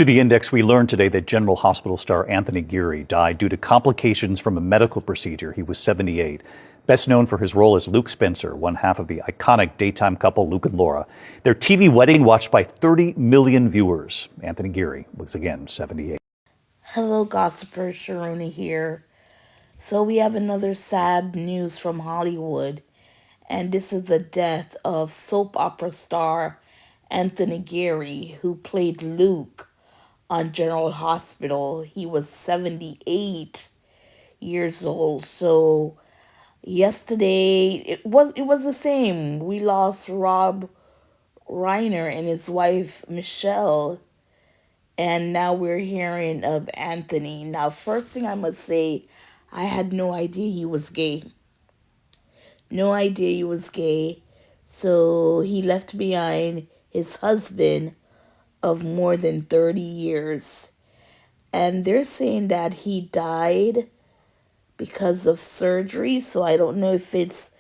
To the index, we learned today that General Hospital star Anthony Geary died due to complications from a medical procedure. He was 78. Best known for his role as Luke Spencer, one half of the iconic daytime couple Luke and Laura. Their TV wedding watched by 30 million viewers. Anthony Geary was again 78. Hello, Gossiper. Sharoni here. So we have another sad news from Hollywood, and this is the death of soap opera star Anthony Geary, who played Luke on General Hospital. He was 78 years old. So yesterday it was the same. We lost Rob Reiner and his wife Michelle, and now we're hearing of Anthony. Now, first thing I must say, I had no idea he was gay. No idea he was gay. So he left behind his husband of more than 30 years. And they're saying that he died because of surgery. So I don't know if it's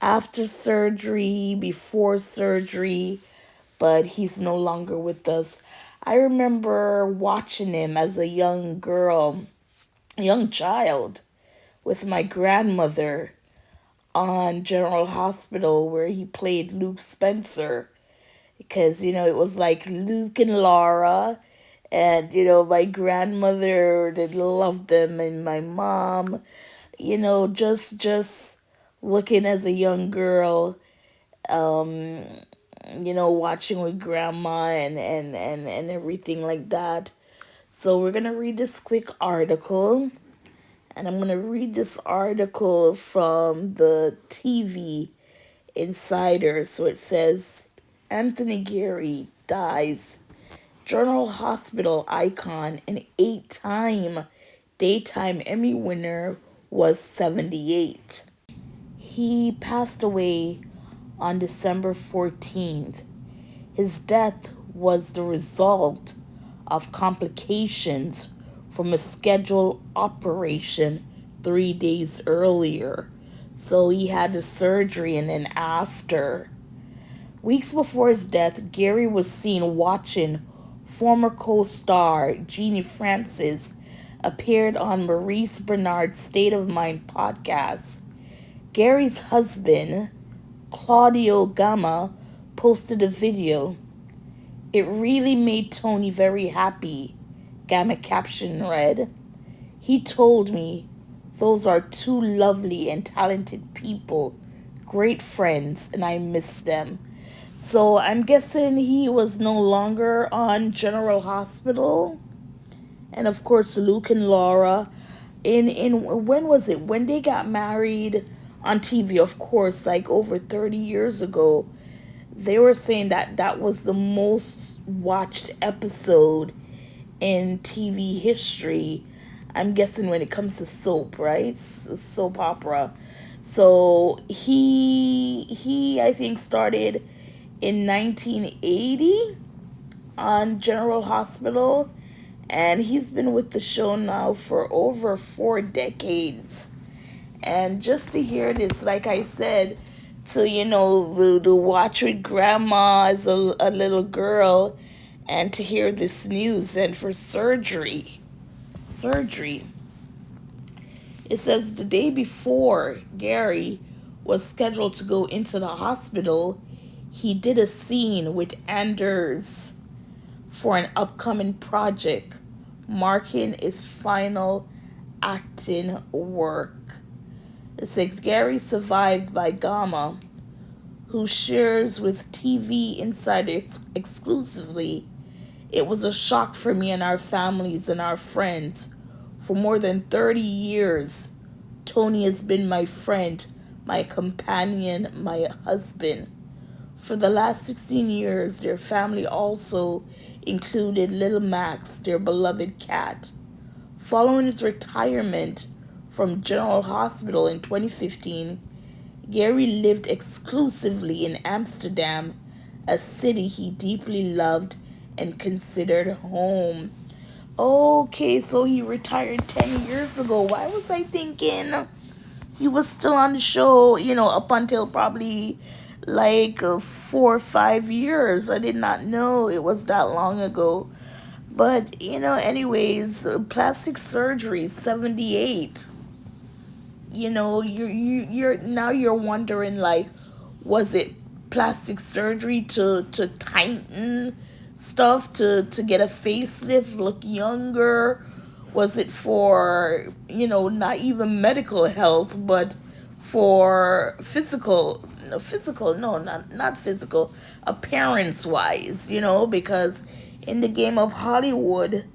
after surgery, before surgery, but he's no longer with us. I remember watching him as a young girl, a young child, with my grandmother on General Hospital, where he played Luke Spencer. Because, it was like Luke and Laura. And, my grandmother, they loved them. And my mom, just looking as a young girl, watching with grandma and everything like that. So we're going to read this quick article. And I'm going to read this article from the TV Insider. So it says, Anthony Geary dies. General Hospital icon and 8-time Daytime Emmy winner was 78. He passed away on December 14th. His death was the result of complications from a scheduled operation 3 days earlier. So he had the surgery, and then after. Weeks before his death, Geary was seen watching former co-star Jeannie Francis appeared on Maurice Bernard's State of Mind podcast. Gary's husband, Claudio Gama, posted a video. It really made Tony very happy, Gama caption read. He told me, those are two lovely and talented people, great friends, and I miss them. So I'm guessing he was no longer on General Hospital. And of course, Luke and Laura, in when was it? When they got married on TV, of course, like over 30 years ago, they were saying that was the most watched episode in TV history. I'm guessing when it comes to soap, right? Soap opera. So he I think started in 1980 on General Hospital, and he's been with the show now for over 4 decades. And just to hear this, like I said, to watch with grandma as a little girl, and to hear this news, and for surgery. It says the day before Geary was scheduled to go into the hospital, he did a scene with Anders for an upcoming project, marking his final acting work. It says Geary, survived by Gama, who shares with TV Insider exclusively. It was a shock for me and our families and our friends. For more than 30 years, Tony has been my friend, my companion, my husband. For the last 16 years, their family also included Little Max, their beloved cat. Following his retirement from General Hospital in 2015, Geary lived exclusively in Amsterdam, a city he deeply loved and considered home. Okay, so he retired 10 years ago. Why was I thinking he was still on the show, up until probably like 4 or 5 years? I did not know it was that long ago. But anyways, plastic surgery, 78. You're now you're wondering, like, was it plastic surgery to tighten stuff, to get a facelift, look younger? Was it for, not even medical health, but for physical, no, physical, no, not physical, appearance wise, because in the game of Hollywood,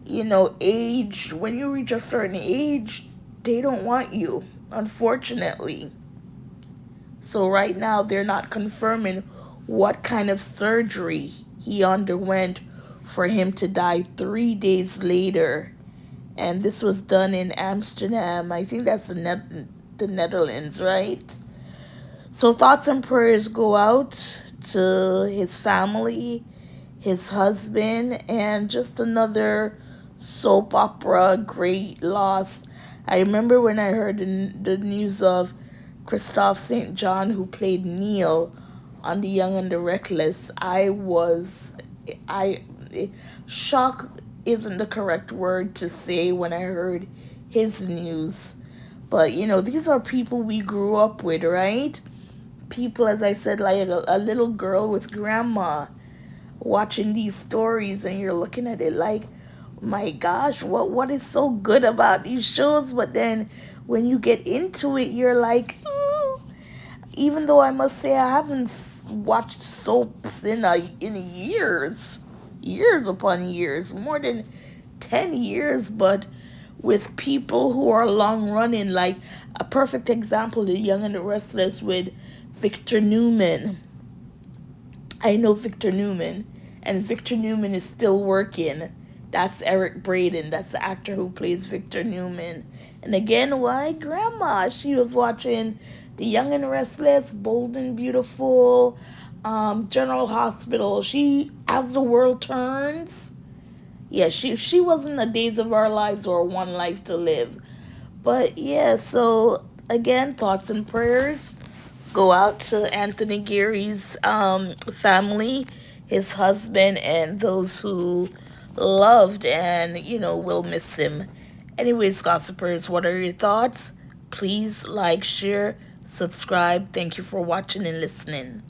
age, when you reach a certain age, they don't want you, unfortunately. So right now, they're not confirming what kind of surgery he underwent for him to die 3 days later. And this was done in Amsterdam. I think that's the Netherlands, right? So thoughts and prayers go out to his family, his husband, and just another soap opera great loss. I remember when I heard the news of Christophe St. John, who played Neil on The Young and the Reckless. I, shock isn't the correct word to say when I heard his news. But, these are people we grew up with, right? People, as I said, like a little girl with grandma watching these stories, and you're looking at it like, my gosh, what is so good about these shows? But then when you get into it, you're like, "Oh." Even though I must say I haven't watched soaps in years upon years, more than 10 years, but with people who are long running, like a perfect example, The Young and the Restless with Victor Newman. I know Victor Newman, and Victor Newman is still working. That's Eric Braeden. That's the actor who plays Victor Newman. And again, why Grandma? She was watching The Young and Restless, Bold and Beautiful, General Hospital. She, As the World Turns. Yeah, she was in the Days of Our Lives or One Life to Live. But yeah, so again, thoughts and prayers go out to Anthony Geary's family, his husband, and those who loved and, will miss him. Anyways, gossipers, what are your thoughts? Please like, share, subscribe. Thank you for watching and listening.